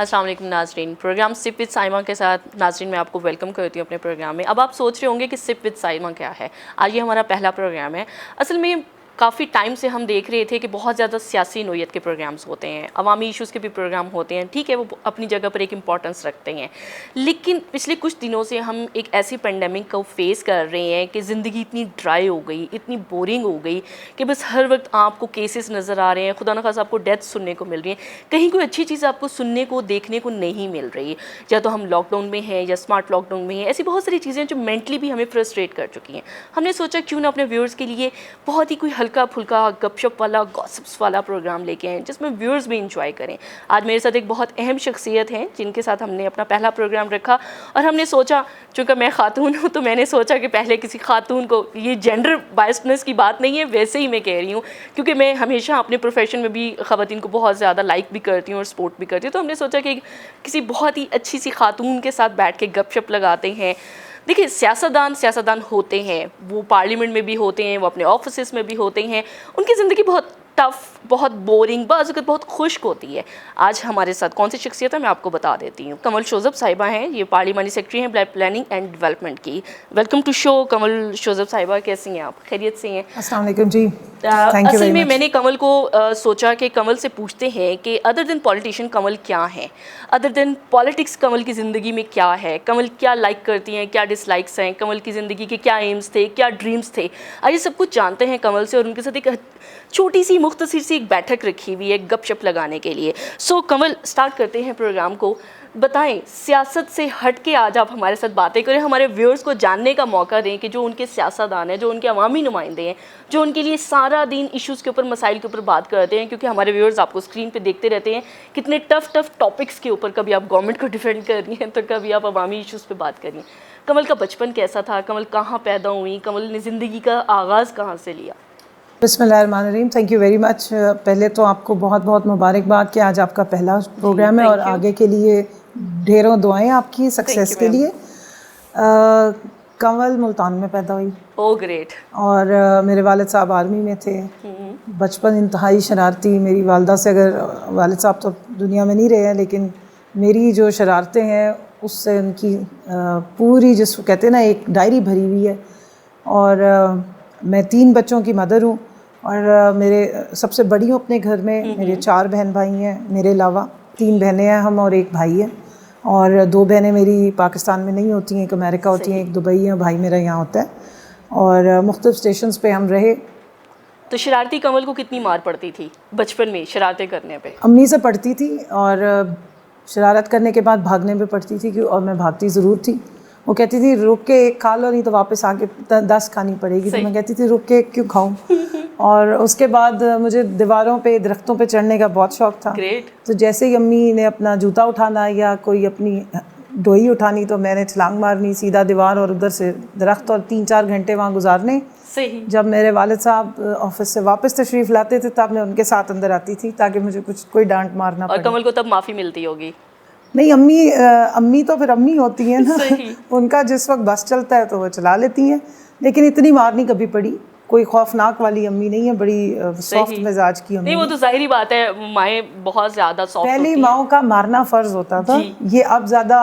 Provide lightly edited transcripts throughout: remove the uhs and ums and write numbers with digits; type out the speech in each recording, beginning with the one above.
अस्सलाम वालेकुम नाज़रीन, प्रोग्राम सिप विद साइमा के साथ नाज़रीन मैं आपको वेलकम करती हूँ अपने प्रोग्राम में। अब आप सोच रहे होंगे कि सिप विद साइमा क्या है। आज ये हमारा पहला प्रोग्राम है। असल में काफ़ी टाइम से हम देख रहे थे कि बहुत ज़्यादा सियासी नोयत के प्रोग्राम्स होते हैं, अवामी इश्यूज़ के भी प्रोग्राम होते हैं, ठीक है, वो अपनी जगह पर एक इम्पॉर्टेंस रखते हैं। लेकिन पिछले कुछ दिनों से हम एक ऐसी पेंडेमिक को फेस कर रहे हैं कि ज़िंदगी इतनी ड्राई हो गई, इतनी बोरिंग हो गई कि बस हर वक्त आपको केसेस नज़र आ रहे हैं, खुदा न खासा आपको डेथ सुनने को मिल रही है, कहीं कोई अच्छी चीज़ आपको सुनने को देखने को नहीं मिल रही। या तो हम लॉकडाउन में हैं या स्मार्ट लॉकडाउन में हैं, ऐसी बहुत सारी चीज़ें जो मेंटली भी हमें फ्रस्ट्रेट कर चुकी हैं। हमने सोचा क्यों ना अपने व्यूअर्स के लिए बहुत ही कोई हल्का फुल्का गपशप वाला गॉसिप्स वाला प्रोग्राम लेके आए जिसमें व्यूअर्स भी इंजॉय करें। आज मेरे साथ एक बहुत अहम शख्सियत हैं जिनके साथ हमने अपना पहला प्रोग्राम रखा और हमने सोचा, चूँकि मैं खातून हूँ तो मैंने सोचा कि पहले किसी खातून को, ये जेंडर बायसनेस की बात नहीं है, वैसे ही मैं कह रही हूँ क्योंकि मैं हमेशा अपने प्रोफेशन में भी ख़वातीन को बहुत ज़्यादा लाइक भी करती हूँ और सपोर्ट भी करती हूँ। तो हमने सोचा कि किसी बहुत ही अच्छी सी खातून के साथ बैठ के गपशप लगाते हैं। देखिए, सियासतदान होते हैं, वो पार्लियामेंट में भी होते हैं, वो अपने ऑफिस में भी होते हैं, उनकी ज़िंदगी बहुत टफ़, बहुत बोरिंग, बाज़ वक़्त बहुत खुश्क होती है। आज हमारे साथ कौन सी शख्सियत है मैं आपको बता देती हूँ। कमल शोज़ब साहिबा हैं, ये पार्लियामानी सेक्रेटरी हैं प्लानिंग एंड डेवलपमेंट की। वेलकम टू शो कमल शोज़ब साहिबा, कैसी हैं आप? खैरियत से हैं? अस्सलाम वालेकुम जी, थैंक यू असल वेरी में मच। मैंने कमल को सोचा कि कमल से पूछते हैं कि अदर देन पॉलिटिशियन कमल क्या है, अदर देन पॉलिटिक्स कमल की ज़िंदगी में क्या है, कमल क्या लाइक करती हैं, क्या डिसलाइक्स हैं, कमल की ज़िंदगी के क्या एम्स थे, क्या ड्रीम्स थे। आइए सब कुछ जानते हैं कमल से और उनके साथ एक छोटी सी मुख्तसर सी एक बैठक रखी हुई है गपशप लगाने के लिए। सो कमल, स्टार्ट करते हैं प्रोग्राम को। बताएं, सियासत से हट के आज आप हमारे साथ बातें करें, हमारे व्यूअर्स को जानने का मौका दें कि जो उनके सियासतदान हैं, जो उनके अवामी नुमाइंदे हैं, जो उनके लिए सारा दिन इश्यूज़ के ऊपर, मसाइल के ऊपर बात करते हैं, क्योंकि हमारे व्यूअर्स आपको स्क्रीन पे देखते रहते हैं कितने टफ टॉपिक्स के ऊपर, कभी आप गवर्नमेंट को डिफेंड कर रही हैं तो कभी आप अवामी इश्यूज़ पे बात कर रही हैं। कमल का बचपन कैसा था? कमल कहाँ पैदा हुई? कमल ने ज़िंदगी का आगाज़ कहाँ से लिया? बिस्मिल्लाहिर्रहमानिर्रहीम, थैंक यू वेरी मच। पहले तो आपको बहुत बहुत मुबारकबाद कि आज आपका पहला प्रोग्राम है और आगे के लिए ढेरों दुआएं आपकी सक्सेस के लिए। कमल मुल्तान में पैदा हुई। Oh great. और मेरे वालिद साहब आर्मी में थे। बचपन इंतहाई शरारती। मेरी वालदा से, अगर वालिद साहब तो दुनिया में नहीं रहे हैं, लेकिन मेरी जो शरारतें हैं उससे उनकी पूरी, जिसको कहते हैं ना, एक डायरी भरी हुई है। और मैं 3 बच्चों की मदर हूँ और मेरे सबसे बड़ी हूँ अपने घर में। मेरे 4 बहन भाई हैं, मेरे अलावा 3 बहनें हैं हम और 1 भाई है। और 2 बहनें मेरी पाकिस्तान में नहीं होती हैं, एक अमेरिका होती हैं, एक दुबई है, भाई मेरा यहाँ होता है। और मुख्तलिफ स्टेशंस पे हम रहे। तो शरारती कमल को कितनी मार पड़ती थी बचपन में शरारतें करने पे? अम्मी से पढ़ती थी और शरारत करने के बाद भागने पे पड़ती थी, और मैं भागती ज़रूर थी। वो कहती थी रुक के एक खा लो, नहीं तो वापस आके 10 खानी पड़ेगी। तो मैं कहती थी रुक के क्यों खाऊं। और उसके बाद मुझे दीवारों पे, दरख्तों पे चढ़ने का बहुत शौक था। ग्रेट। तो जैसे ही अम्मी ने अपना जूता उठाना या कोई अपनी डोई उठानी तो मैंने छलांग मारनी सीधा दीवार और उधर से दरख्त, और 3-4 घंटे वहाँ गुजारने। सही। जब मेरे वालिद साहब ऑफिस से वापस तशरीफ़ लाते थे तब मैं उनके साथ अंदर आती थी ताकि मुझे कोई डांट मारना पड़े। और कमल को तब माफ़ी मिलती होगी? नहीं, अम्मी तो फिर अम्मी होती हैं ना। उनका जिस वक्त बस चलता है तो वो चला लेती हैं, लेकिन इतनी मार नहीं कभी पड़ी। कोई खौफनाक वाली अम्मी नहीं है, बड़ी सॉफ्ट मिजाज की अम्मी। नहीं, वो तो जाहिर बात है, माएँ बहुत ज़्यादा सॉफ्ट पहले होती माओं का मारना फ़र्ज होता था, ये अब ज़्यादा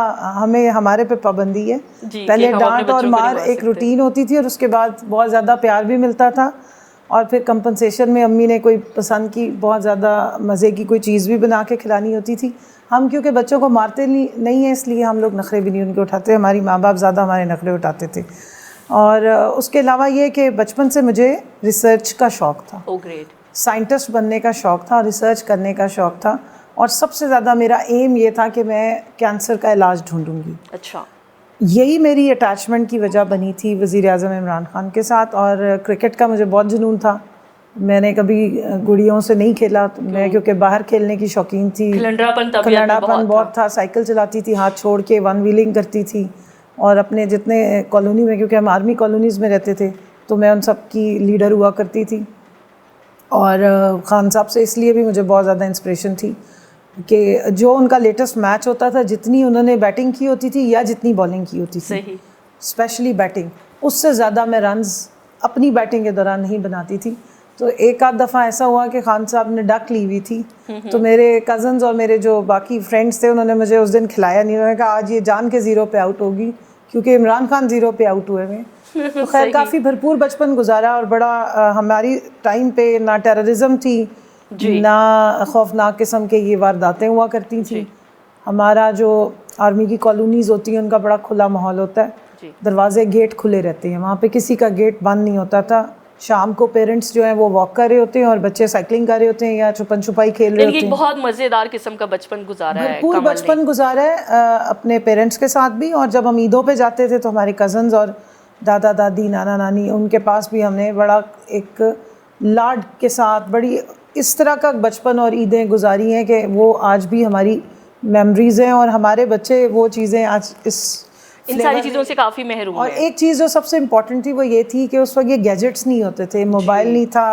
हमारे पे पाबंदी है। पहले डांट और मार एक रूटीन होती थी और उसके बाद बहुत ज़्यादा प्यार भी मिलता था। और फिर कंपनसेशन में अम्मी ने कोई पसंद की बहुत ज़्यादा मज़े की कोई चीज़ भी बना के खिलानी होती थी। हम क्योंकि बच्चों को मारते नहीं हैं, इसलिए हम लोग नखरे भी नहीं उनके उठाते। हमारी माँ बाप ज़्यादा हमारे नखरे उठाते थे। और उसके अलावा ये कि बचपन से मुझे रिसर्च का शौक़ था। Oh great. साइंटिस्ट बनने का शौक़ था, रिसर्च करने का शौक़ था, और सबसे ज़्यादा मेरा एम ये था कि मैं कैंसर का इलाज ढूंढूंगी। अच्छा। यही मेरी अटैचमेंट की वजह बनी थी वज़ीर आज़म इमरान खान के साथ। और क्रिकेट का मुझे बहुत जुनून था। मैंने कभी गुड़ियों से नहीं खेला, तो मैं क्योंकि बाहर खेलने की शौकीन थी। खिलंड्रापन बहुत था। साइकिल चलाती थी हाथ छोड़ के, 1 व्हीलिंग करती थी। और अपने जितने कॉलोनी में, क्योंकि हम आर्मी कॉलोनीज़ में रहते थे, तो मैं उन सब की लीडर हुआ करती थी। और खान साहब से इसलिए भी मुझे बहुत ज़्यादा इंस्पिरेशन थी कि जो उनका लेटेस्ट मैच होता था, जितनी उन्होंने बैटिंग की होती थी या जितनी बॉलिंग की होती थी, स्पेशली बैटिंग, उससे ज़्यादा मैं रन्स अपनी बैटिंग के दौरान नहीं बनाती थी। तो एक आध दफ़ा ऐसा हुआ कि खान साहब ने डक ली हुई थी, तो मेरे कज़न्स और मेरे जो बाकी फ्रेंड्स थे उन्होंने मुझे उस दिन खिलाया नहीं। उन्होंने कहा आज ये जान के ज़ीरो पे आउट होगी, क्योंकि इमरान खान ज़ीरो पे आउट हुए हैं। तो खैर काफ़ी भरपूर बचपन गुजारा और बड़ा हमारी टाइम पे ना टेररिज्म थी, ना खौफनाक किस्म के ये वारदातें हुआ करती थी। हमारा जो आर्मी की कॉलोनीज़ होती हैं उनका बड़ा खुला माहौल होता है, दरवाजे गेट खुले रहते हैं, वहाँ पे किसी का गेट बंद नहीं होता था। शाम को पेरेंट्स जो हैं वो वॉक कर रहे होते हैं और बच्चे साइकिलिंग कर रहे होते हैं या छुपन छुपाई खेल रहे होते हैं। बहुत मज़ेदार किस्म का बचपन गुजारा है, भरपूर बचपन गुजारा है अपने पेरेंट्स के साथ भी। और जब हम ईदों पे जाते थे तो हमारे कज़न्स और दादा दादी नाना नानी उनके पास भी हमने बड़ा एक लाड के साथ बड़ी इस तरह का बचपन और ईदें गुजारी हैं कि वो आज भी हमारी मेमोरीज़ हैं। और हमारे बच्चे वो चीज़ें आज इन सारी चीज़ों से काफ़ी महरूम और एक चीज़ जो सबसे इम्पॉर्टेंट थी वो ये थी कि उस वक्त ये गैजेट्स नहीं होते थे, मोबाइल नहीं था,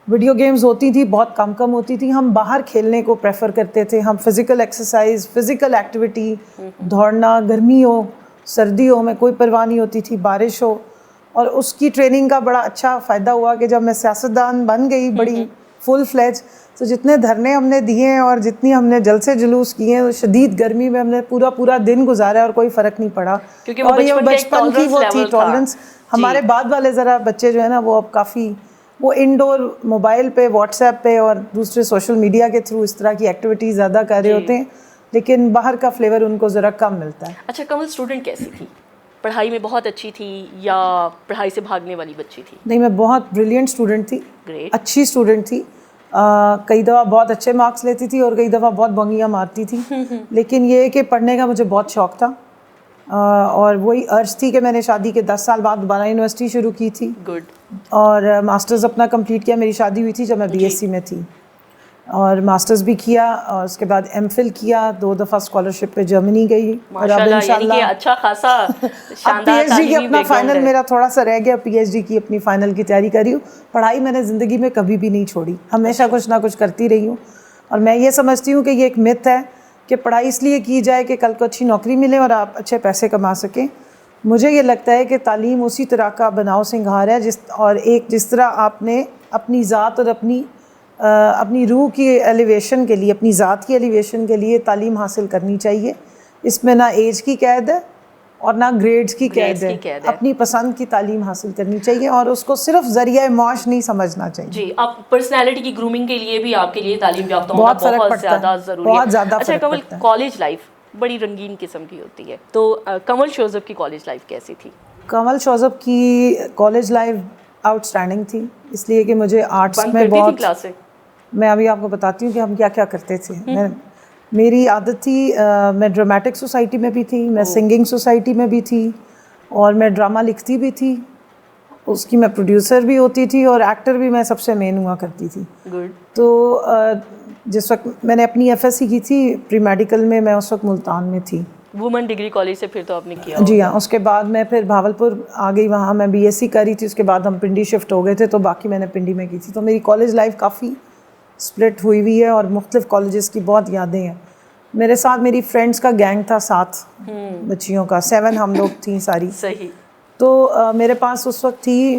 वीडियो गेम्स होती थी बहुत कम होती थी। हम बाहर खेलने को प्रेफर करते थे, हम फिज़िकल एक्सरसाइज, फिज़िकल एक्टिविटी, दौड़ना, गर्मी हो सर्दी हो, में कोई परवाह नहीं होती थी, बारिश हो। और उसकी ट्रेनिंग का बड़ा अच्छा फ़ायदा हुआ कि जब मैं सियासतदान बन गई बड़ी फुल फ्लेज, तो जितने धरने हमने दिए हैं और जितनी हमने जलसे जुलूस किए हैं, शदीद गर्मी में हमने पूरा दिन गुजारा और कोई फ़र्क नहीं पड़ा, क्योंकि और ये बचपन की वो थी टॉलरेंस। हमारे बाद वाले ज़रा बच्चे जो है ना वो अब काफ़ी वो इंडोर मोबाइल पे, व्हाट्सएप पे और दूसरे सोशल मीडिया के थ्रू इस तरह की एक्टिविटीज़ ज़्यादा कर रहे होते हैं, लेकिन बाहर का फ्लेवर उनको ज़रा कम मिलता है। अच्छा कमल, स्टूडेंट कैसी थी? पढ़ाई में बहुत अच्छी थी या पढ़ाई से भागने वाली बच्ची थी? नहीं, मैं बहुत ब्रिलियंट स्टूडेंट थी, ग्रेट, अच्छी स्टूडेंट थी। कई दफ़ा बहुत अच्छे मार्क्स लेती थी और कई दफ़ा बहुत बंगियाँ मारती थी लेकिन ये है कि पढ़ने का मुझे बहुत शौक़ था। और वही अर्ज थी कि मैंने शादी के 10 साल बाद दोबारा यूनिवर्सिटी शुरू की थी। गुड। और मास्टर्स अपना कंप्लीट किया। मेरी शादी हुई थी जब मैं बीएससी में थी, और मास्टर्स भी किया और उसके बाद एमफिल किया। 2 दफ़ा स्कॉलरशिप पे जर्मनी गई और अब इंशाल्लाह अच्छा खासा शानदार पीएचडी की अपना फाइनल मेरा थोड़ा सा रह गया, पीएचडी की अपनी फाइनल की तैयारी कर रही हूँ। पढ़ाई मैंने ज़िंदगी में कभी भी नहीं छोड़ी, हमेशा कुछ ना कुछ करती रही हूँ। और मैं ये समझती हूँ कि ये एक मिथ है कि पढ़ाई इसलिए की जाए कि कल को अच्छी नौकरी मिले और आप अच्छे पैसे कमा सकें। मुझे ये लगता है कि तालीम उसी तरह का बनाव सिंगार है जिस तरह आपने अपनी ज़ात और अपनी रूह की एलिवेशन के लिए, अपनी ज़ात की एलिवेशन के लिए तालीम हासिल करनी चाहिए। इसमें ना एज की कैद है और ना ग्रेड्स की कैद है। अपनी पसंद की तालीम हासिल करनी चाहिए और उसको सिर्फ ज़रिया माश नहीं समझना चाहिए। जी, आप पर्सनैलिटी की ग्रूमिंग के लिए भी आपके लिए तालीम याफ्ता होना बहुत ज़्यादा ज़रूरी है। बहुत ज़्यादा। अच्छा कमल, कॉलेज लाइफ बड़ी रंगीन किस्म की होती है, तो कमल शोज़ब की कॉलेज लाइफ कैसी थी? कमल शोज़ब की कॉलेज लाइफ आउटस्टैंडिंग थी, इसलिए कि मुझे आर्ट्स में बहुत क्लासें। मैं अभी आपको बताती हूँ कि हम क्या क्या करते थे। मेरी आदत थी, मैं ड्रामेटिक सोसाइटी में भी थी, मैं सिंगिंग सोसाइटी में भी थी और मैं ड्रामा लिखती भी थी, उसकी मैं प्रोड्यूसर भी होती थी और एक्टर भी मैं सबसे मेन हुआ करती थी। गुड। तो जिस वक्त मैंने अपनी एफएससी की थी प्री मेडिकल में, मैं उस वक्त मुल्तान में थी। वुमेन डिग्री कॉलेज से फिर तो आपने किया? जी हाँ, उसके बाद मैं फिर भावलपुर आ गई, वहाँ मैं बीएससी करी थी। उसके बाद हम पिंडी शिफ्ट हो गए थे, तो बाकी मैंने पिंडी में की थी। तो मेरी कॉलेज लाइफ काफ़ी स्प्लिट हुई है और मुख्तलिफ कॉलेजेस की बहुत यादें हैं। मेरे साथ मेरी फ्रेंड्स का गैंग था 7 बच्चियों का, 7 हम लोग थी सारी। सही। तो मेरे पास उस वक्त थी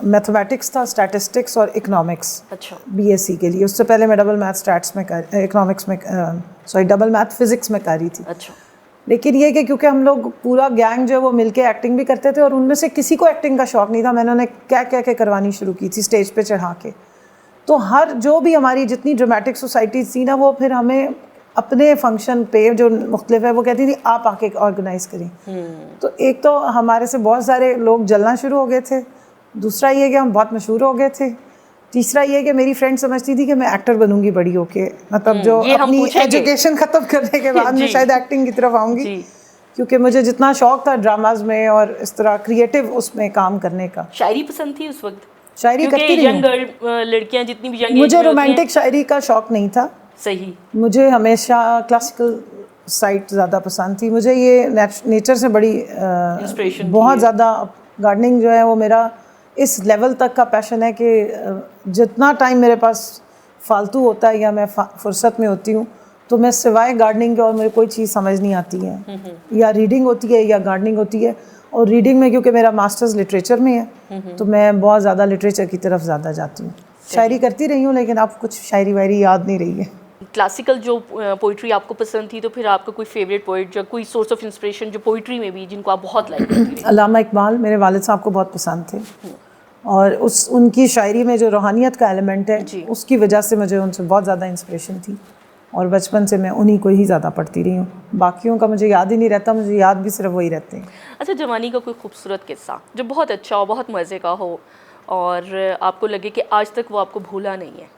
मैथमेटिक्स था, स्टैटिस्टिक्स और इकोनॉमिक्स। अच्छा। बीएससी के लिए उससे पहले मैं डबल मैथ स्टैट्स में इकोनॉमिक्स में डबल मैथ फिज़िक्स में करी थी। अच्छा। लेकिन ये कि क्योंकि हम लोग पूरा गैंग जो है वो मिलके एक्टिंग भी करते थे और उनमें से किसी को एक्टिंग का शौक़ नहीं था। मैंने उन्हें क्या क्या क्या करवानी शुरू की थी स्टेज पे चढ़ा के। तो हर जो भी हमारी जितनी ड्रामेटिक सोसाइटीज़ थी ना, वो फिर हमें अपने फंक्शन पे जो मुख्तलिफ है वो कहती थी आप आके ऑर्गेनाइज़ करें। तो एक तो हमारे से बहुत सारे लोग जलना शुरू हो गए थे, दूसरा ये कि हम बहुत मशहूर हो गए थे, तीसरा ये कि मेरी फ्रेंड समझती थी कि मैं एक्टर बनूंगी बड़ी होके, मतलब जो अपनी एजुकेशन ख़त्म करने के बाद मैं शायद एक्टिंग की तरफ आऊँगी, क्योंकि मुझे जितना शौक़ था ड्रामाज में और इस तरह क्रिएटिव उसमें काम करने का। शायरी पसंद थी उस वक्त? शायरी करती रही हूँ। लड़कियाँ जितनी भी यंग, मुझे रोमांटिक शायरी का शौक़ नहीं था। सही। मुझे हमेशा क्लासिकल साइट ज़्यादा पसंद थी। मुझे ये नेचर से बड़ी इंस्पिरेशन बहुत ज़्यादा, गार्डनिंग जो है वो मेरा इस लेवल तक का पैशन है कि जितना टाइम मेरे पास फालतू होता है या मैं फुर्सत में होती हूँ, तो मैं सिवाय गार्डनिंग के और मुझे कोई चीज़ समझ नहीं आती है। या रीडिंग होती है या गार्डनिंग होती है। और रीडिंग में क्योंकि मेरा मास्टर्स लिटरेचर में है तो मैं बहुत ज़्यादा लिटरेचर की तरफ ज़्यादा जाती हूँ। शायरी करती रही हूँ लेकिन अब कुछ शायरी वायरी याद नहीं रही है। क्लासिकल जो पोइट्री आपको पसंद थी, तो फिर आपका कोई फेवरेट पोइट या कोई सोर्स ऑफ इंस्पिरेशन जो पोइट्री में भी जिनको आप बहुत लाइक करती रही? अल्लामा इकबाल मेरे वालिद साहब को बहुत पसंद थे और उनकी शायरी में जो रूहानियत का एलिमेंट है उसकी वजह से मुझे उनसे बहुत ज़्यादा इंस्पिरेशन थी और बचपन से मैं उन्हीं को ही ज़्यादा पढ़ती रही हूँ। बाकियों का मुझे याद ही नहीं रहता, मुझे याद भी सिर्फ वही रहते हैं। अच्छा, जवानी का कोई खूबसूरत किस्सा जो बहुत अच्छा हो, बहुत मज़े का हो और आपको लगे कि आज तक वो आपको भूला नहीं है?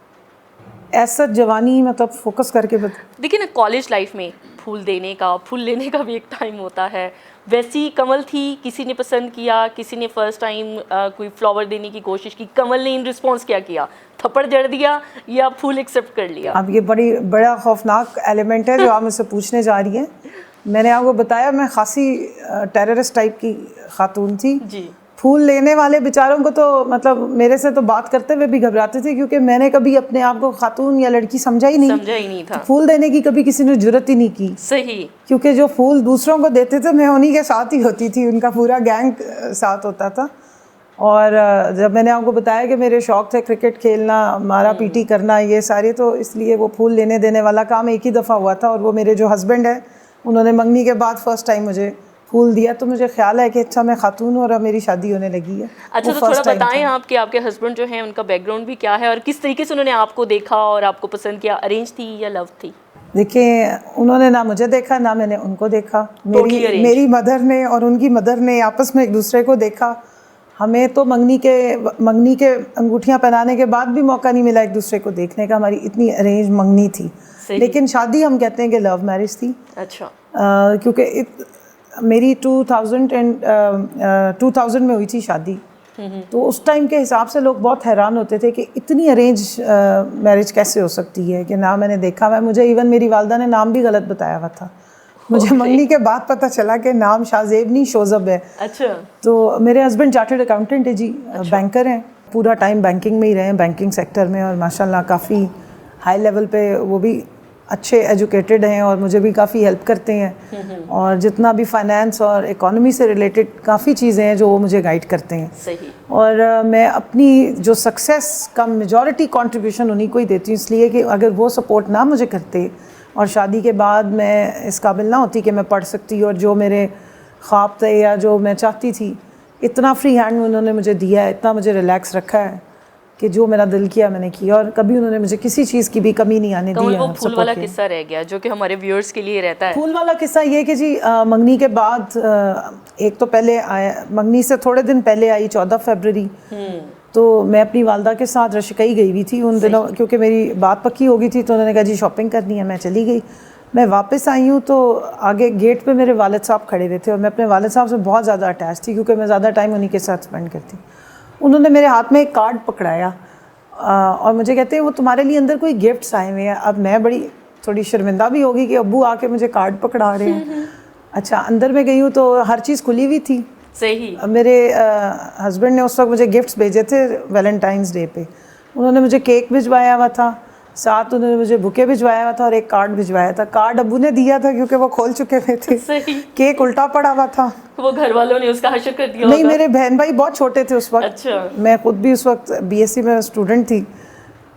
ऐसा जवानी मतलब फोकस करके देखिए ना, कॉलेज लाइफ में फूल देने का, फूल लेने का भी एक टाइम होता है। वैसी कमल थी, किसी ने पसंद किया, किसी ने फर्स्ट टाइम कोई फ्लावर देने की कोशिश की, कमल ने इन रिस्पॉन्स क्या किया? थप्पड़ जड़ दिया या फूल एक्सेप्ट कर लिया? अब ये बड़ा खौफनाक एलिमेंट है जो आप मुझसे पूछने जा रही हैं। मैंने आपको बताया मैं खासी टेररिस्ट टाइप की खातून थी जी। फूल लेने वाले बेचारों को तो मतलब मेरे से तो बात करते हुए भी घबराते थे क्योंकि मैंने कभी अपने आप को खातून या लड़की समझा ही नहीं था। तो फूल देने की कभी किसी ने जुर्रत ही नहीं की। सही। क्योंकि जो फूल दूसरों को देते थे मैं उन्हीं के साथ ही होती थी, उनका पूरा गैंग साथ होता था। और जब मैंने आपको बताया कि मेरे शौक़ थे क्रिकेट खेलना, मारा पीटी करना, ये सारे, तो इसलिए वो फूल लेने देने वाला काम एक ही दफ़ा हुआ था और वो मेरे जो हस्बैंड है उन्होंने मंगनी के बाद फर्स्ट टाइम मुझे फूल दिया। तो मुझे ख्याल है कि अच्छा मैं खातून और अब मेरी शादी होने लगी है। अच्छा, तो थोड़ा बताएं आप कि आपके हस्बैंड जो हैं उनका बैकग्राउंड भी क्या है और किस तरीके से उन्होंने आपको देखा और आपको पसंद किया? अरेंज थी या लव थी? देखिए, उन्होंने ना मुझे देखा ना मैंने उनको देखा। मेरी मदर ने और उनकी मदर ने आपस में एक दूसरे को देखा। हमें तो मंगनी के अंगूठियाँ पहनाने के बाद भी मौका नहीं मिला एक दूसरे को देखने का। हमारी इतनी अरेंज मंगनी थी, लेकिन शादी हम कहते हैं कि लव मैरिज थी। अच्छा। क्योंकि मेरी 2000 में हुई थी शादी, तो उस टाइम के हिसाब से लोग बहुत हैरान होते थे कि इतनी अरेंज मैरिज कैसे हो सकती है कि ना मैंने देखा। मुझे इवन मेरी वालदा ने नाम भी गलत बताया हुआ था। मुझे मंगनी के बाद पता चला कि नाम शाहजेब नहीं शोजब है। अच्छा। तो मेरे हस्बैंड चार्टर्ड अकाउंटेंट है जी। अच्छा। बैंकर हैं, पूरा टाइम बैंकिंग में ही रहे हैं, बैंकिंग सेक्टर में, और माशाल्लाह काफ़ी हाई लेवल पे वो भी अच्छे एजुकेटेड हैं और मुझे भी काफ़ी हेल्प करते हैं। और जितना भी फाइनेंस और इकोनॉमी से रिलेटेड काफ़ी चीज़ें हैं जो वो मुझे गाइड करते हैं। सही। और मैं अपनी जो सक्सेस का मेजॉरिटी कंट्रीब्यूशन उन्हीं को ही देती हूँ, इसलिए कि अगर वो सपोर्ट ना मुझे करते और शादी के बाद मैं इस काबिल ना होती कि मैं पढ़ सकती और जो मेरे ख्वाब थे या जो मैं चाहती थी, इतना फ्री हैंड उन्होंने मुझे दिया है, इतना मुझे रिलैक्स रखा है कि जो मेरा दिल किया मैंने किया और कभी उन्होंने मुझे किसी चीज़ की भी कमी नहीं आने दी है। वो फूल वाला किस्सा रह गया जो कि हमारे व्यूअर्स के लिए रहता है। फूल वाला किस्सा ये कि जी मंगनी के बाद एक तो पहले आया, मंगनी से थोड़े दिन पहले आई 14 फरवरी, तो मैं अपनी वालदा के साथ रशिकई गई हुई थी उन दिनों, क्योंकि मेरी बात पक्की हो गई थी। तो उन्होंने कहा जी शॉपिंग करनी है, मैं चली गई। मैं वापस आई हूँ तो आगे गेट पे मेरे वालिद साहब खड़े हुए थे और मैं अपने वालिद साहब से बहुत ज़्यादा अटैच थी क्योंकि मैं ज़्यादा टाइम उन्हीं के साथ स्पेंड करती। उन्होंने मेरे हाथ में एक कार्ड पकड़ाया और मुझे कहते हैं वो तुम्हारे लिए अंदर कोई गिफ्ट्स आए हुए हैं। अब मैं बड़ी थोड़ी शर्मिंदा भी होगी कि अब्बू आके मुझे कार्ड पकड़ा रहे हैं। अच्छा, अंदर में गई हूँ तो हर चीज़ खुली हुई थी। सही। मेरे हस्बैंड ने उस वक्त मुझे गिफ्ट्स भेजे थे वैलेंटाइंस डे पे। उन्होंने मुझे केक भिजवाया हुआ था, साथ उन्होंने मुझे बुके भिजवाया हुआ था और एक कार्ड भिजवाया था। कार्ड अब्बू ने दिया था क्योंकि वो खोल चुके हुए थे। सही। केक उल्टा पड़ा हुआ था। वो घर वालों ने उसका हशर कर दिया? नहीं, मेरे बहन भाई बहुत छोटे थे उस वक्त। अच्छा। मैं खुद भी उस वक्त बीएससी में स्टूडेंट थी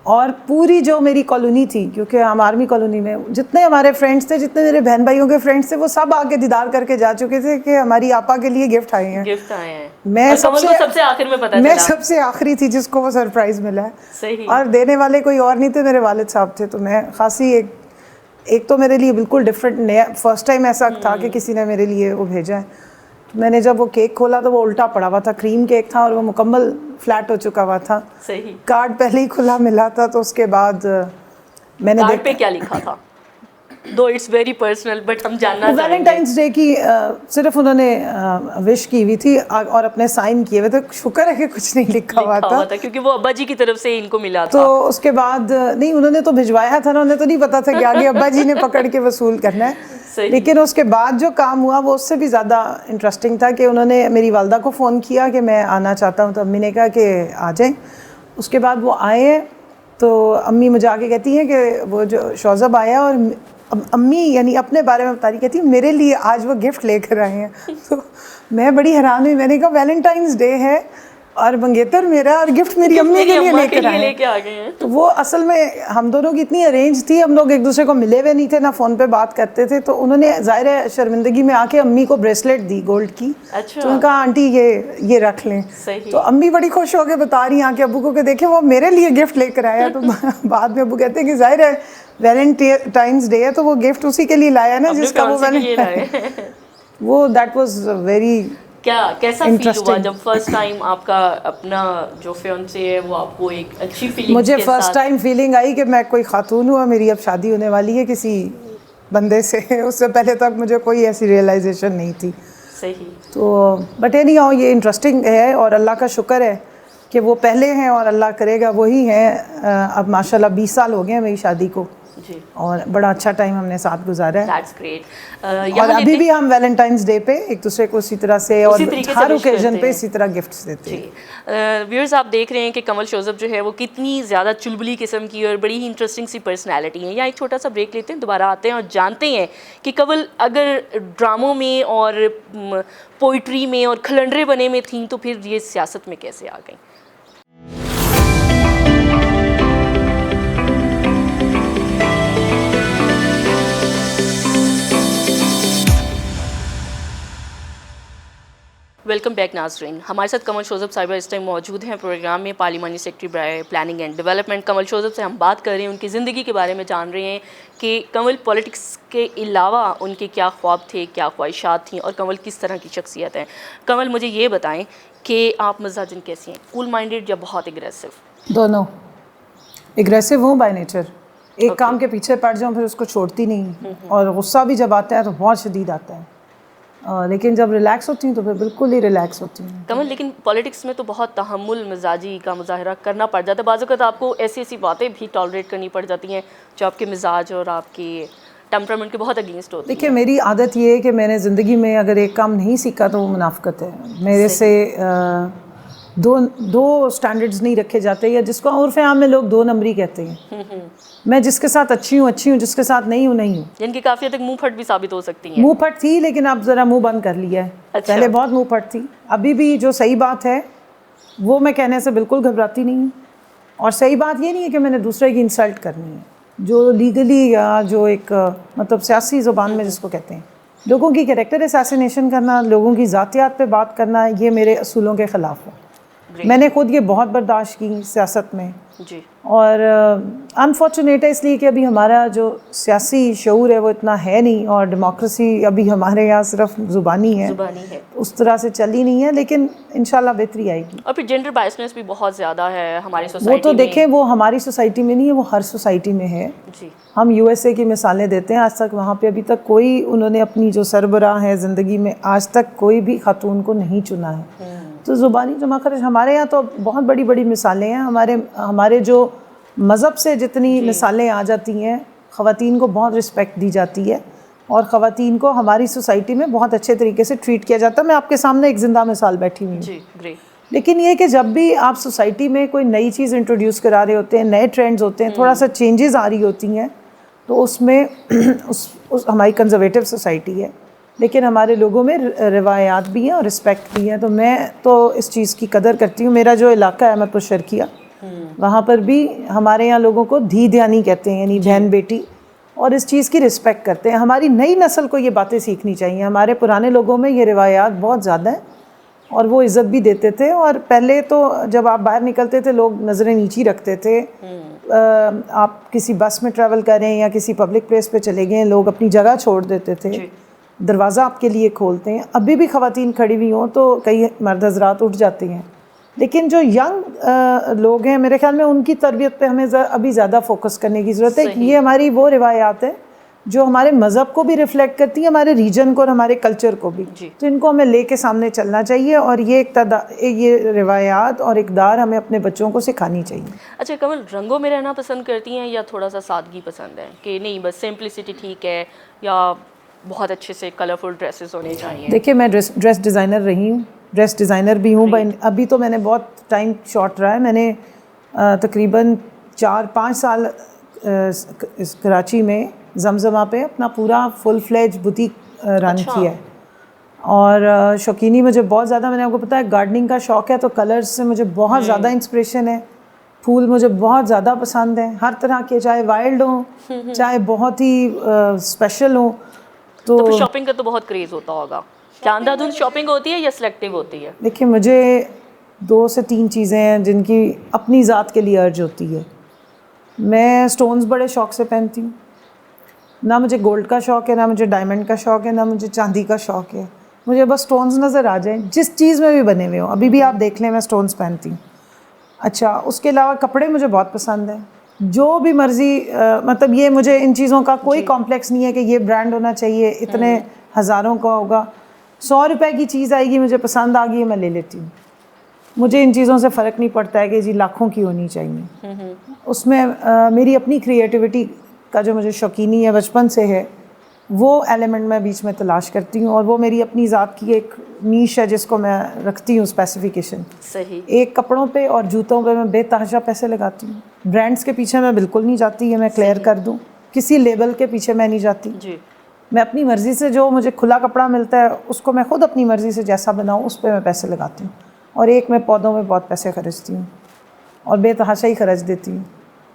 और पूरी जो मेरी कॉलोनी थी, क्योंकि हम आर्मी कॉलोनी में, जितने हमारे फ्रेंड्स थे, जितने मेरे बहन भाइयों के फ्रेंड्स थे, वो सब आके दीदार करके जा चुके थे कि हमारी आपा के लिए गिफ्ट आए हैं। मैं सबसे आखिर में पता मैं सबसे आखिरी थी जिसको वो सरप्राइज मिला है। सही। और देने वाले कोई और नहीं थे, मेरे वालिद साहब थे। तो मैं खासी एक तो मेरे लिए बिल्कुल डिफरेंट, नया फर्स्ट टाइम ऐसा था कि किसी ने मेरे लिए वो भेजा है। मैंने जब वो केक खोला तो वो उल्टा पड़ा हुआ था, क्रीम केक था और वो मुकम्मल फ्लैट हो चुका हुआ था। सही। कार्ड पहले ही खुला मिला था। तो उसके बाद मैंने कार्ड पे क्या लिखा था? दो इट्स वेरी पर्सनल बट हम जानना चाहेंगे। वैलेंटाइंस डे की सिर्फ उन्होंने विश की हुई थी और अपने साइन किए हुए थे। शुक्र है कि कुछ नहीं लिखा हुआ था क्योंकि वो अब्बा जी की तरफ से इनको मिला था। तो उसके बाद नहीं, उन्होंने तो भिजवाया था ना, उन्हें तो नहीं पता था कि आगे अब्बा जी ने पकड़ के वसूल करना है। लेकिन उसके बाद जो काम हुआ वो उससे भी ज़्यादा इंटरेस्टिंग था कि उन्होंने मेरी वालदा को फ़ोन किया कि मैं आना चाहता हूँ, तो अम्मी ने कहा कि आ जाएं। उसके बाद वो आए तो अम्मी मुझे आके कहती हैं कि वो जो शौज़ब आया और अम्मी यानी अपने बारे में बता रही, कहती मेरे लिए आज वो गिफ्ट लेकर आए हैं। तो मैं बड़ी हैरान हुई, मैंने कहा वैलेंटाइंस डे है और मंगेतर मेरा और गिफ्ट मेरी अम्मी के लिए लेकर आए हैं। तो वो असल में हम दोनों की इतनी अरेंज थी, हम लोग एक दूसरे को मिले हुए नहीं थे, ना फ़ोन पे बात करते थे। तो उन्होंने ज़ाहिर है शर्मिंदगी में आके अम्मी को ब्रेसलेट दी गोल्ड की। अच्छा। तो उनका आंटी ये रख लें। तो अम्मी बड़ी खुश हो के बता रही हैं आके अबू को कि देखे वो मेरे लिए गिफ्ट लेकर आया। तो बाद में अब्बू कहते हैं कि ज़ाहिर है वैलेंटाइंस डे है तो वो गिफ्ट उसी के लिए लाया ना जिसका वो दैट वाज वेरी कैसा फील हुआ जब फर्स्ट टाइम आपका अपना जो फियांसे है वो आपको एक अच्छी फीलिंग? मुझे फर्स्ट टाइम फीलिंग आई कि मैं कोई खातून हूँ, मेरी अब शादी होने वाली है किसी बंदे से। उससे पहले तक मुझे कोई ऐसी रियलाइजेशन नहीं थी। सही। तो बट एनी हाउ ये इंटरेस्टिंग है और अल्लाह का शुक्र है कि वो पहले हैं और अल्लाह करेगा वही हैं। अब माशाल्लाह 20 साल हो गए हैं मेरी शादी को जी। और बड़ा अच्छा टाइम हमने साथ गुजारा है। That's great। और अभी भी हम वैलेंटाइंस डे पे एक दूसरे को इसी तरह से और हर ओकेजन पे इसी तरह गिफ्ट्स देते हैं। व्यूअर्स आप देख रहे हैं कि कमल शोज़ब जो है वो कितनी ज़्यादा चुलबुली किस्म की और बड़ी ही इंटरेस्टिंग सी पर्सनैलिटी है। यहाँ एक छोटा सा ब्रेक लेते हैं, दोबारा आते हैं और जानते हैं कि कमल अगर ड्रामों में और पोइट्री में और खलंडरे बने में थी तो फिर ये सियासत में कैसे आ गई। वेलकम बैक नाज़रीन। हमारे साथ कमल शोज़ब साहिबा इस टाइम मौजूद हैं प्रोग्राम में, पार्लिमानी सेक्रेटरी प्लानिंग एंड डेवलपमेंट। कमल शोज़ब से हम बात कर रहे हैं, उनकी ज़िंदगी के बारे में जान रहे हैं कि कमल पॉलिटिक्स के अलावा उनके क्या ख्वाब थे, क्या ख्वाहिशात थी और कमल किस तरह की शख्सियत है। कमल मुझे ये बताएं कि आप मज़ाजन कैसी हैं, कूल माइंडेड या बहुत एग्रेसिव? दोनों। एग्रेसिव हूँ बाय नेचर, एक काम के पीछे पड़ जाऊँ फिर उसको छोड़ती नहीं, और गुस्सा भी जब आता है तो बहुत शदीद आता है। लेकिन जब रिलैक्स होती हूँ तो फिर बिल्कुल ही रिलैक्स होती हूँ। कमल लेकिन पॉलिटिक्स में तो बहुत तहम्मुल मिजाजी का मुजाहरा करना पड़ जाता है, बाज़ वक़्त आपको ऐसी ऐसी बातें भी टॉलरेट करनी पड़ जाती हैं जो आपके मिजाज और आपके टेम्परामेंट के बहुत अगेंस्ट होती है। देखिए मेरी आदत ये है कि मैंने ज़िंदगी में अगर एक काम नहीं सीखा तो वो मुनाफ़क़त है। मेरे से दो स्टैंडर्ड्स नहीं रखे जाते, या जिसको उर्फ़ आम में लोग 2 नंबरी कहते हैं। मैं जिसके साथ अच्छी हूँ, जिसके साथ नहीं हूँ, नहीं हूँ। जिनकी काफ़ी हद तक मुँह फट भी साबित हो सकती है। मुँह फट थी लेकिन अब ज़रा मुँह बंद कर लिया है। अच्छा। पहले बहुत मुँह फट थी, अभी भी जो सही बात है वो मैं कहने से बिल्कुल घबराती नहीं हूँ। और सही बात ये नहीं है कि मैंने दूसरे की इंसल्ट करनी है, जो लीगली या जो एक मतलब सियासी ज़ुबान में जिसको कहते हैं, लोगों की कैरेक्टर असैसिनेशन करना, लोगों की ज़ातियात पे बात करना, ये मेरे असूलों के ख़िलाफ़ है। मैंने खुद ये बहुत बर्दाश्त की सियासत में जी। और अनफॉर्चुनेट है इसलिए कि अभी हमारा जो सियासी शऊर है वो इतना है नहीं, और डेमोक्रेसी अभी हमारे यहाँ सिर्फ ज़ुबानी है, उस तरह से चली नहीं है, लेकिन इंशाल्लाह बेहतरी आएगी। और फिर जेंडर बायसनेस भी बहुत ज़्यादा है हमारी सोसाइटी में। वो तो देखें, वो हमारी सोसाइटी में नहीं है, वो हर सोसाइटी में है जी। हम USA की मिसालें देते हैं, आज तक वहाँ पे अभी तक कोई उन्होंने अपनी जो सरबराह है ज़िंदगी में आज तक कोई भी खातून को नहीं चुना है। तो ज़ुबानी जमा खर्च हमारे यहाँ तो बहुत बड़ी बड़ी मिसालें हैं। हमारे जो मज़हब से जितनी मिसालें आ जाती हैं, ख़वातीन को बहुत रिस्पेक्ट दी जाती है और ख़वातीन को हमारी सोसाइटी में बहुत अच्छे तरीके से ट्रीट किया जाता है। मैं आपके सामने एक ज़िंदा मिसाल बैठी हुई हूँ। लेकिन ये कि जब भी आप सोसाइटी में कोई नई चीज़ इंट्रोड्यूस करा रहे होते हैं, नए ट्रेंड्स होते हैं, थोड़ा सा चेंजेस आ रही होती हैं, तो उसमें हमारी कंजर्वेटिव सोसाइटी है, लेकिन हमारे लोगों में रिवायात भी हैं और रिस्पेक्ट भी है। तो मैं तो इस चीज़ की कदर करती हूँ। मेरा जो इलाका है मैं शर्किया, वहाँ पर भी हमारे यहाँ लोगों को धी ध्यानी कहते हैं, यानी बहन बेटी, और इस चीज़ की रिस्पेक्ट करते हैं। हमारी नई नस्ल को ये बातें सीखनी चाहिए। हमारे पुराने लोगों में ये रिवायात बहुत ज़्यादा है और वो इज़्ज़त भी देते थे। और पहले तो जब आप बाहर निकलते थे लोग नज़रें नीची रखते थे। आप किसी बस में ट्रैवल करें या किसी पब्लिक प्लेस पे चले गए, लोग अपनी जगह छोड़ देते थे, दरवाज़ा आपके लिए खोलते हैं। अभी भी ख़वातीन खड़ी हुई हों तो कई मर्द हज़रात उठ जाती हैं, लेकिन जो यंग लोग हैं मेरे ख्याल में उनकी तरबियत पे हमें अभी ज़्यादा फोकस करने की ज़रूरत है। ये हमारी वो रिवायात है जो हमारे मज़हब को भी रिफ़्लेक्ट करती है, हमारे रीजन को और हमारे कल्चर को भी। तो इनको हमें लेके सामने चलना चाहिए और ये रिवायात और इक़दार हमें अपने बच्चों को सिखानी चाहिए। अच्छा कमल, रंगों में रहना पसंद करती हैं या थोड़ा सा सादगी पसंद है कि नहीं बस सिंपलिसिटी ठीक है, या बहुत अच्छे से कलरफुल ड्रेसेस होने चाहिए? देखिए मैं ड्रेस डिज़ाइनर रही हूँ, ड्रेस डिज़ाइनर भी हूँ। अभी तो मैंने बहुत टाइम शॉर्ट रहा है, मैंने तकरीबन 4-5 साल कराची में जमजमा पे अपना पूरा फुल फ्लेज बुटीक रन किया है। और शौकीनी मुझे बहुत ज़्यादा, मैंने आपको पता है गार्डनिंग का शौक़ है, तो कलर्स से मुझे बहुत ज़्यादा इंस्पिरेशन है। फूल मुझे बहुत ज़्यादा पसंद है, हर तरह के, चाहे वाइल्ड हों चाहे बहुत ही स्पेशल हों। तो फिर शॉपिंग का तो बहुत क्रेज़ होता होगा। क्या अंधाधुंध शॉपिंग होती है या सिलेक्टिव होती है? देखिए, मुझे 2 से 3 चीज़ें हैं जिनकी अपनी ज़ात के लिए अर्ज होती है। मैं स्टोन्स बड़े शौक़ से पहनती हूँ। ना मुझे गोल्ड का शौक़ है, ना मुझे डायमंड का शौक़ है, ना मुझे चांदी का शौक़ है। मुझे बस स्टोन्स नज़र आ जाएं, जिस चीज़ में भी बने हुए हों। अभी भी आप देख लें, मैं स्टोन्स पहनती हूँ। अच्छा, उसके अलावा कपड़े मुझे बहुत पसंद हैं, जो भी मर्ज़ी, मतलब ये मुझे इन चीज़ों का कोई कॉम्प्लेक्स नहीं है कि ये ब्रांड होना चाहिए, इतने हज़ारों का होगा। 100 रुपए की चीज़ आएगी, मुझे पसंद आ गई, मैं ले लेती हूँ। मुझे इन चीज़ों से फ़र्क नहीं पड़ता है कि जी लाखों की होनी चाहिए। उसमें मेरी अपनी क्रिएटिविटी का जो मुझे शौकीनी है बचपन से है, वो एलिमेंट मैं बीच में तलाश करती हूँ, और वो मेरी अपनी ज़ात की एक नीश है जिसको मैं रखती हूँ स्पेसिफिकेशन। सही। एक कपड़ों पे और जूतों पे मैं बेतहाशा पैसे लगाती हूँ। ब्रांड्स के पीछे मैं बिल्कुल नहीं जाती, ये मैं क्लियर कर दूँ। किसी लेबल के पीछे मैं नहीं जाती जी। मैं अपनी मर्ज़ी से, जो मुझे खुला कपड़ा मिलता है उसको मैं खुद अपनी मर्ज़ी से जैसा बनाऊँ उस पर मैं पैसे लगाती हूँ। और मैं पौधों में बहुत पैसे खर्चती हूँ और बेतहाशा ही खर्च देती हूँ।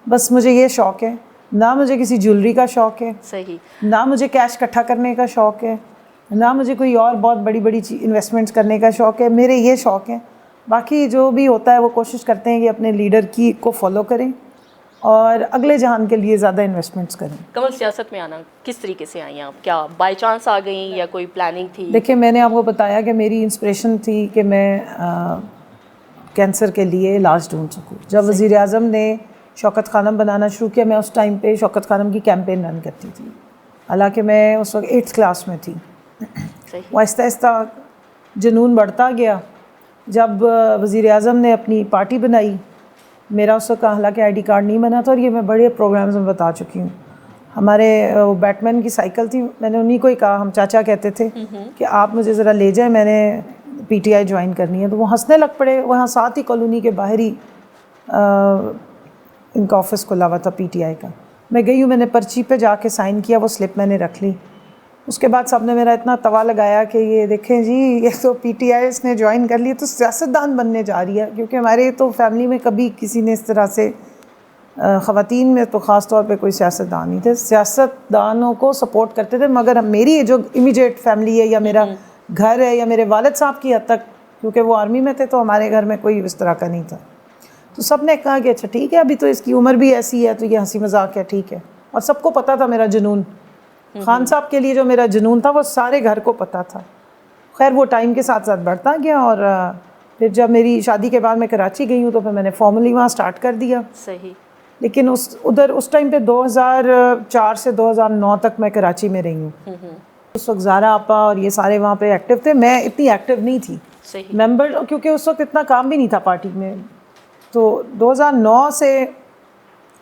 बस मुझे ये शौक़ है। ना मुझे किसी ज्वेलरी का शौक़ है, सही, ना मुझे कैश इकट्ठा करने का शौक़ है, ना मुझे कोई और बहुत बड़ी बड़ी इन्वेस्टमेंट्स करने का शौक़ है। मेरे ये शौक़ है। बाकी जो भी होता है वो कोशिश करते हैं कि अपने लीडर को फॉलो करें और अगले जहान के लिए ज़्यादा इन्वेस्टमेंट्स करें। कमल, सियासत में आना किस तरीके से आई आप? क्या बाय चांस आ गई या कोई प्लानिंग थी? देखिए, मैंने आपको बताया कि मेरी इंस्पिरेशन थी कि मैं कैंसर के लिए इलाज ढूंढ सकूँ। जब वज़ीर आज़म ने शौकत खानम बनाना शुरू किया, मैं उस टाइम पे शौकत खानम की कैंपेन रन करती थी। हालांकि मैं उस वक्त 8th क्लास में थी। आहिस्ता आहिस्ता जुनून बढ़ता गया। जब वज़ीर आज़म ने अपनी पार्टी बनाई, मेरा उस वक्त हालांकि ID कार्ड नहीं बना था, और ये मैं बड़े प्रोग्राम्स में बता चुकी हूँ। हमारे बैटमैन की साइकिल थी, मैंने उन्हीं को ही कहा, हम चाचा कहते थे कि आप मुझे ज़रा ले जाएं, मैंने PTI ज्वाइन करनी है। तो वो हंसने लग पड़े। वहाँ साथ ही कॉलोनी के बाहर ही इनका ऑफिस खुला हुआ था PTI का। मैं गई हूँ, मैंने पर्ची पे जाके साइन किया, वो स्लिप मैंने रख ली। उसके बाद सबने मेरा इतना तवा लगाया कि ये देखें जी, ये तो PTI इसने ज्वाइन कर लिया, तो सियासतदान बनने जा रही है। क्योंकि हमारे तो फैमिली में कभी किसी ने इस तरह से, ख़वातीन में तो ख़ास तौर पे कोई सियासतदान नहीं थे। सियासतदानों को सपोर्ट करते थे, मगर मेरी जो इमीडिएट फैमिली है या मेरा घर है या मेरे वालिद साहब की हद तक, क्योंकि वो आर्मी में थे, तो हमारे घर में कोई इस तरह का नहीं था। तो सब ने कहा कि अच्छा ठीक है, अभी तो इसकी उम्र भी ऐसी है, तो ये हंसी मजाक है, ठीक है। और सबको पता था मेरा जुनून। खान साहब के लिए जो मेरा जुनून था वो सारे घर को पता था। खैर, वो टाइम के साथ साथ बढ़ता गया, और फिर जब मेरी शादी के बाद मैं कराची गई हूँ, तो फिर मैंने फॉर्मली वहाँ स्टार्ट कर दिया। सही। लेकिन उस टाइम पे 2004 से 2009 तक मैं कराची में रही हूँ। उस वक्त ज़ारा आपा और ये सारे वहाँ पे एक्टिव थे, मैं इतनी एक्टिव नहीं थी। सही। मेंबर, क्योंकि उस वक्त इतना काम भी नहीं था पार्टी में। तो 2009 से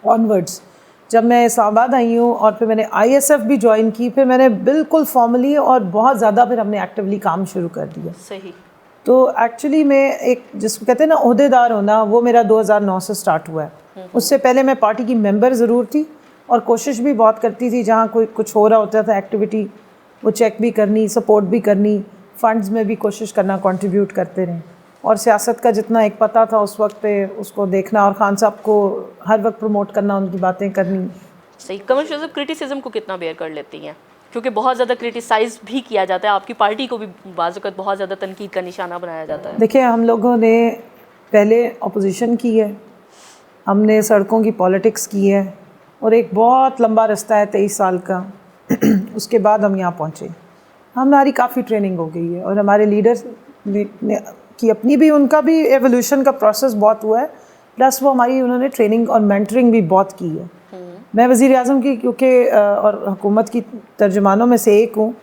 ऑनवर्ड्स जब मैं इस्लामाबाद आई हूँ, और फिर मैंने ISF भी ज्वाइन की, फिर मैंने बिल्कुल फॉर्मली और बहुत ज़्यादा फिर हमने एक्टिवली काम शुरू कर दिया। सही। तो एक्चुअली मैं एक, जिसको कहते हैं ना ओहदेदार होना, वो मेरा 2009 से स्टार्ट हुआ है। उससे पहले मैं पार्टी की मेंबर ज़रूर थी, और कोशिश भी बहुत करती थी, जहाँ कोई कुछ हो रहा होता था एक्टिविटी, वो चेक भी करनी, सपोर्ट भी करनी, फ़ंड्स में भी कोशिश करना कंट्रीब्यूट करते रहें। और सियासत का जितना एक पता था उस वक्त पे उसको देखना, और खान साहब को हर वक्त प्रमोट करना, उनकी बातें करनी। सही। कमल साहब, क्रिटिसिज्म को कितना बेयर कर लेती हैं? क्योंकि बहुत ज़्यादा क्रिटिसाइज़ भी किया जाता है, आपकी पार्टी को भी बाज़-औक़ात बहुत ज़्यादा तनकीद का निशाना बनाया जाता है। देखिए, हम लोगों ने पहले अपोजिशन की है, हमने सड़कों की पॉलिटिक्स की है, और एक बहुत लंबा रास्ता है 23 साल का। उसके बाद हम यहाँ पहुँचे। हमारी काफ़ी ट्रेनिंग हो गई है, और हमारे लीडर्स की अपनी भी, उनका भी एवोल्यूशन का प्रोसेस बहुत हुआ है। प्लस वो हमारी, उन्होंने ट्रेनिंग और मेंटरिंग भी बहुत की है। मैं वज़ीर आज़म की, क्योंकि और हुकूमत की तर्जुमानों में से एक हूँ,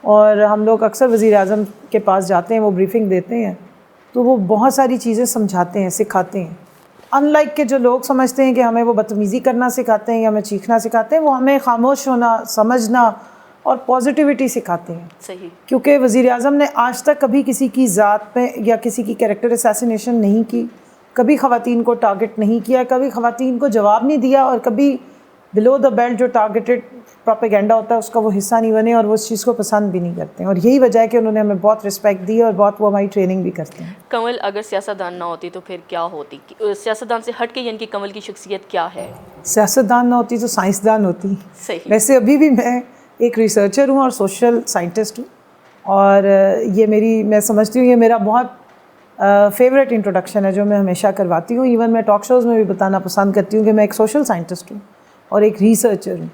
और हम लोग अक्सर वज़ीर आज़म के पास जाते हैं, वो ब्रीफिंग देते हैं, तो वो बहुत सारी चीज़ें समझाते हैं, सिखाते हैं। अनलाइक के जो लोग समझते हैं कि हमें वो बदतमीज़ी करना सिखाते हैं या हमें चीखना सिखाते हैं, वो हमें खामोश होना, समझना और पॉजिटिविटी सिखाते हैं। सही। क्योंकि वज़ीर आज़म ने आज तक कभी किसी की ज़ात पे या किसी की कैरेक्टर असैसिनेशन नहीं की, कभी ख़वातीन को टारगेट नहीं किया, कभी ख़वातीन को जवाब नहीं दिया, और कभी बिलो द बेल्ट जो टारगेटेड प्रोपेगेंडा होता है उसका वो हिस्सा नहीं बने, और वो उस चीज़ को पसंद भी नहीं करते हैं। और यही वजह है कि उन्होंने हमें बहुत रिस्पेक्ट दी और बहुत वो हमारी ट्रेनिंग भी करते हैं। कमल अगर सियासतदान ना होती तो फिर क्या होती? सियासतदान से हट के यानी कि कमल की शख्सियत क्या है? सियासतदान ना होती तो साइंसदान होती। सही। वैसे अभी भी मैं एक रिसर्चर हूँ और सोशल साइंटिस्ट हूँ, और ये मेरी, मैं समझती हूँ ये मेरा बहुत फेवरेट इंट्रोडक्शन है जो मैं हमेशा करवाती हूँ। इवन मैं टॉक शोज़ में भी बताना पसंद करती हूँ कि मैं एक सोशल साइंटिस्ट हूँ और एक रिसर्चर हूँ।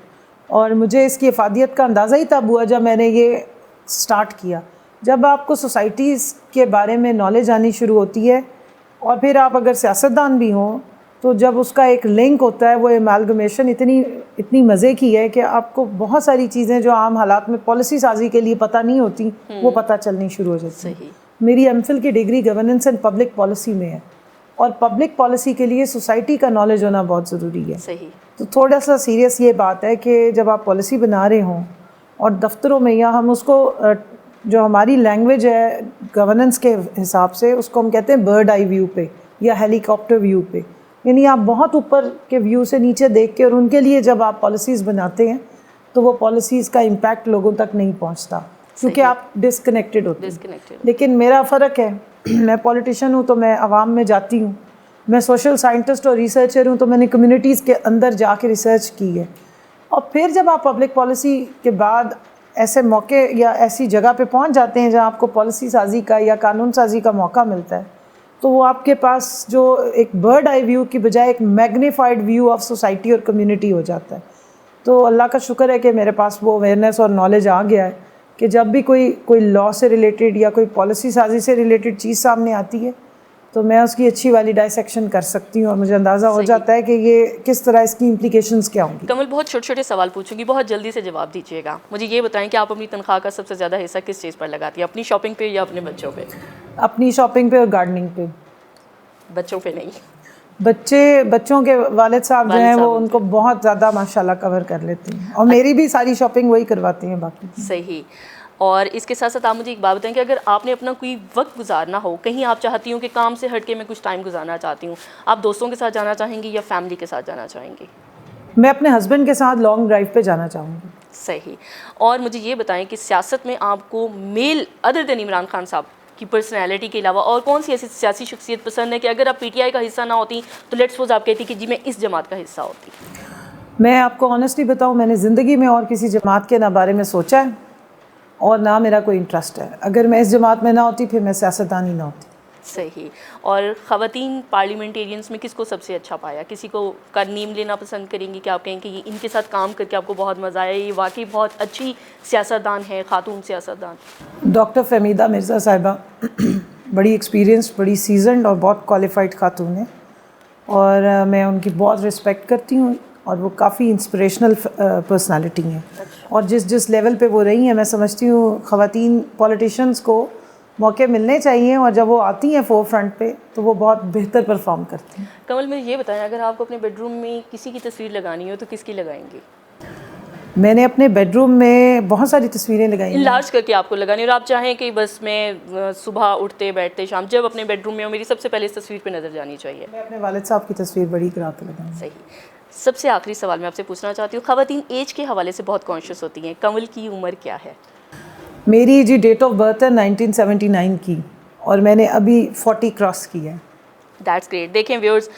और मुझे इसकी अफादियत का अंदाज़ा ही तब हुआ जब मैंने ये स्टार्ट किया। जब आपको सोसाइटीज़ के बारे में नॉलेज आनी शुरू होती है, और फिर आप अगर सियासतदान भी हों, तो जब उसका एक लिंक होता है, वो एमालगमेशन इतनी मज़े की है कि आपको बहुत सारी चीज़ें जो आम हालात में पॉलिसी साजी के लिए पता नहीं होती, वो पता चलनी शुरू हो जाती है। मेरी एमफिल की degree governance and public policy में है, और पब्लिक पॉलिसी के लिए सोसाइटी का नॉलेज होना बहुत ज़रूरी है। सही। तो थोड़ा सा सीरियस ये बात है कि जब आप पॉलिसी बना रहे हों और दफ्तरों में, या हम उसको जो हमारी लैंग्वेज है गवर्नेंस के हिसाब से, उसको हम कहते हैं बर्ड आई व्यू पे या हेलीकॉप्टर व्यू पे, यानी आप बहुत ऊपर के व्यू से नीचे देख के, और उनके लिए जब आप पॉलिसीज़ बनाते हैं तो वो पॉलिसीज़ का इम्पैक्ट लोगों तक नहीं पहुंचता, क्योंकि आप डिस्कनेक्टेड होते हैं। लेकिन मेरा फ़र्क है, मैं पॉलिटिशियन हूँ तो मैं आवाम में जाती हूँ, मैं सोशल साइंटिस्ट और रिसर्चर हूँ तो मैंने कम्युनिटीज़ के अंदर जाके रिसर्च की है। और फिर जब आप पब्लिक पॉलिसी के बाद ऐसे मौके या ऐसी जगह पे पहुँच जाते हैं जहाँ आपको पॉलिसी साजी का या कानून साजी का मौका मिलता है, तो वो आपके पास जो एक बर्ड आई व्यू की बजाय एक मैग्नीफाइड व्यू ऑफ सोसाइटी और कम्युनिटी हो जाता है। तो अल्लाह का शुक्र है कि मेरे पास वो अवेयरनेस और नॉलेज आ गया है कि जब भी कोई लॉ से रिलेटेड या कोई पॉलिसी साजी से रिलेटेड चीज़ सामने आती है, तो मैं उसकी अच्छी वाली डायसेक्शन कर सकती हूँ, और मुझे अंदाज़ा हो जाता है कि ये किस तरह इसकी इम्प्लीकेशंस क्या होंगी। कमल, बहुत छोटे छोटे सवाल पूछूंगी, बहुत जल्दी से जवाब दीजिएगा। मुझे ये बताएं कि आप अपनी तनख्वाह का सबसे ज़्यादा हिस्सा किस चीज़ पर लगाती हैं? अपनी शॉपिंग पे या अपने बच्चों पे? अपनी शॉपिंग पे और गार्डनिंग पे। बच्चों पे नहीं? बच्चों के वालिद साहब जो हैं वो उनको बहुत ज़्यादा माशाल्लाह कवर कर लेते हैं, और मेरी भी सारी शॉपिंग वही करवाती हैं बाकी। सही। और इसके साथ साथ आप मुझे एक बात बताएं कि अगर आपने अपना कोई वक्त गुजारना हो, कहीं आप चाहती हूँ कि काम से हट के मैं कुछ टाइम गुजारना चाहती हूँ, आप दोस्तों के साथ जाना चाहेंगी या फैमिली के साथ जाना चाहेंगी? मैं अपने हस्बैंड के साथ लॉन्ग ड्राइव पे जाना चाहूँगी। सही। और मुझे ये बताएं कि सियासत में आपको male other than Imran Khan साहब की पर्सनैलिटी के अलावा और कौन सी ऐसी सियासी शख्सियत पसंद है कि अगर आप पीटीआई का हिस्सा ना होती तो लेट्स सपोज आप कहती कि जी मैं इस जमात का हिस्सा होती? मैं आपको ऑनेस्टली बताऊँ, मैंने ज़िंदगी में और किसी जमात के ना बारे में सोचा है और ना मेरा कोई इंटरेस्ट है। अगर मैं इस जमात में ना होती फिर मैं सियासतदान ही ना होती। सही। और ख़वातीन पार्लियामेंटेरियंस में किसको सबसे अच्छा पाया? किसी को का नेम लेना पसंद करेंगी कि आप कहें कि इनके साथ काम करके आपको बहुत मज़ा आया, ये वाकई बहुत अच्छी सियासतदान है, खातून सियासतदान? डॉक्टर फ़हमीदा मिर्ज़ा साहिबा बड़ी एक्सपीरियंस्ड, बड़ी सीजनड और बहुत क्वालिफाइड खातून है, और मैं उनकी बहुत रिस्पेक्ट करती हूँ, और वो काफ़ी इंस्पिरेशनल पर्सनालिटी हैं। और जिस लेवल पे वो रही हैं, मैं समझती हूँ ख़वातीन पॉलिटिशियंस को मौके मिलने चाहिए, और जब वो आती हैं फोर फ्रंट पे तो वो बहुत बेहतर परफॉर्म करती हैं। कमल, मुझे ये बताएं, अगर आपको अपने बेडरूम में किसी की तस्वीर लगानी हो तो किसकी लगाएंगी? मैंने अपने बेडरूम में बहुत सारी तस्वीरें लगाई हैं। इनलार्ज करके आपको लगानी, और आप चाहें कि बस मैं सुबह उठते बैठते शाम जब अपने बेडरूम में हो मेरी सबसे पहले इस तस्वीर पे नज़र जानी चाहिए? मैं अपने वालिद साहब की तस्वीर बड़ी करा के लगाऊंगी। सही। सबसे आखिरी सवाल मैं आपसे पूछना चाहती हूँ, ख़वातीन एज के हवाले से बहुत कॉन्शियस होती हैं, कमल की उम्र क्या है? मेरी जी डेट ऑफ बर्थ है 1979 की, और मैंने अभी 40 क्रॉस की है। That's great. देखें व्यूअर्स,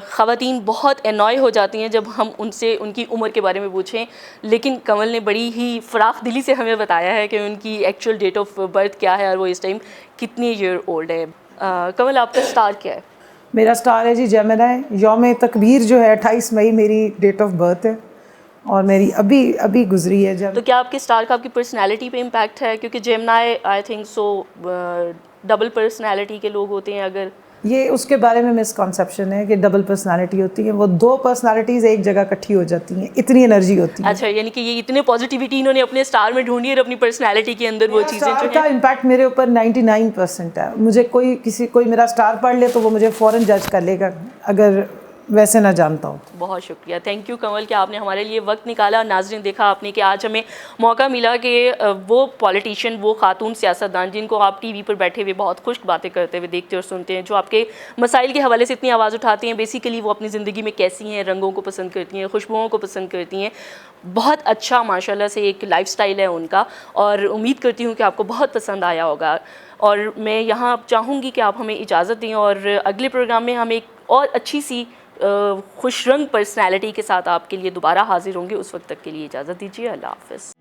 ख़वातीन बहुत एनॉय हो जाती हैं जब हम उनसे उनकी उम्र के बारे में पूछें, लेकिन कमल ने बड़ी ही फ़राख दिली से हमें बताया है कि उनकी एक्चुअल डेट ऑफ बर्थ क्या है और वो इस टाइम कितनी ईयर ओल्ड है। कमल, आपका स्टार क्या है? मेरा स्टार है जी जेमिनी। यौम तकबीर जो है 28 मई मेरी डेट ऑफ बर्थ है, और मेरी अभी गुजरी है जब। तो क्या आपके स्टार का आपकी पर्सनैलिटी पे इम्पैक्ट है? क्योंकि Gemini I think so double personality के लोग होते हैं। अगर ये उसके बारे में मिसकॉन्सेप्शन है कि डबल पर्सनालिटी होती है, वो दो पर्सनालिटीज़ एक जगह इकट्ठी हो जाती हैं, इतनी एनर्जी होती है। अच्छा, यानी कि ये इतने पॉजिटिविटी इन्होंने अपने स्टार में ढूंढी और अपनी पर्सनालिटी के अंदर वो चीज़ें जो का इम्पैक्ट मेरे ऊपर 99% है। मुझे कोई मेरा स्टार पढ़ ले तो वो मुझे फ़ौरन जज कर लेगा अगर वैसे ना जानता हूँ। बहुत शुक्रिया, थैंक यू कमल कि आपने हमारे लिए वक्त निकाला। और नाज़रीन, देखा आपने कि आज हमें मौका मिला कि वो पॉलिटिशियन, वो खातून सियासतदान जिनको आप टीवी पर बैठे हुए बहुत खुश्क बातें करते हुए देखते और सुनते हैं, जो आपके मसाइल के हवाले से इतनी आवाज़ उठाती हैं, बेसिकली वो अपनी ज़िंदगी में कैसी हैं, रंगों को पसंद करती हैं, खुशबुओं को पसंद करती हैं। बहुत अच्छा माशाल्लाह से एक लाइफस्टाइल है उनका, और उम्मीद करती हूँ कि आपको बहुत पसंद आया होगा। और मैं यहाँ चाहूँगी कि आप हमें इजाज़त दें और अगले प्रोग्राम में हम एक और अच्छी सी खुश रंग पर्सनैलिटी के साथ आपके लिए दोबारा हाजिर होंगे। उस वक्त तक के लिए इजाज़त दीजिए। अल्लाह हाफ़िज़।